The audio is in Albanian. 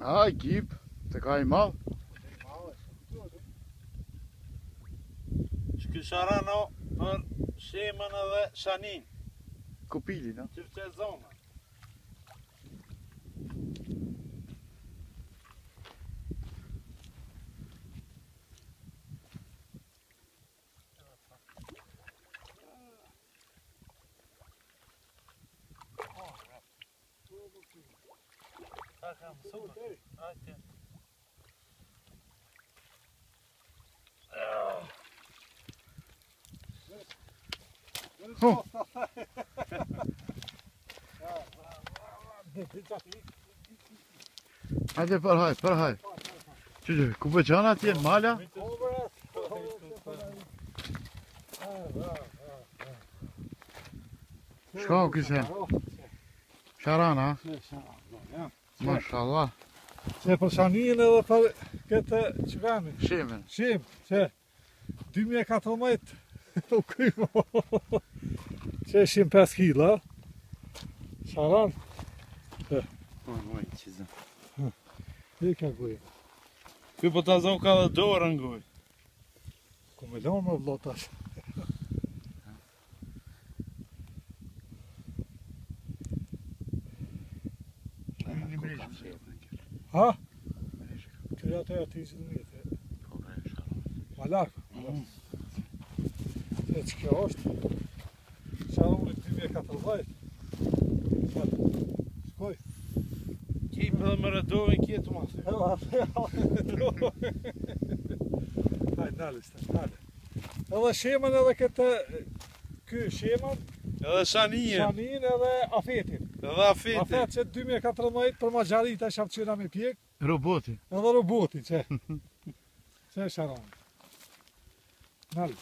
A, I kip, të ka I madh. Shky Sharano për shemën edhe shanin. Kupilin, a? Që fëqe zona. Ta kam super. Hajde. Hajde përhaj. Që, ku bëqan atje, mala? Shka u kise? Sharan, a? Mashallah. Se për shanin edhe për këtë që kemi? Shemen. Shem, se 2014 u krymo. Që shim 5 kila. Sharan. Oj, qizë. I ka guj. Ky po ta zonë ka dhe dorën guj. Ku me lonë më vlotash. Ha? Kërja të e ati që të mjetë. Malak. Se që kjo është. Sharonit 2014. Shkoj. Kip edhe më rëdovin kjetë masë. Hajde, nale, nale. Edhe shemen edhe këtë, ky shemen, Edhe shanin. shanin edhe afetin. Edhe afeti. Afet që 2014 për magjarit e shafqyra me pjek, Roboti. edhe roboti që. Që e sharon. Nale.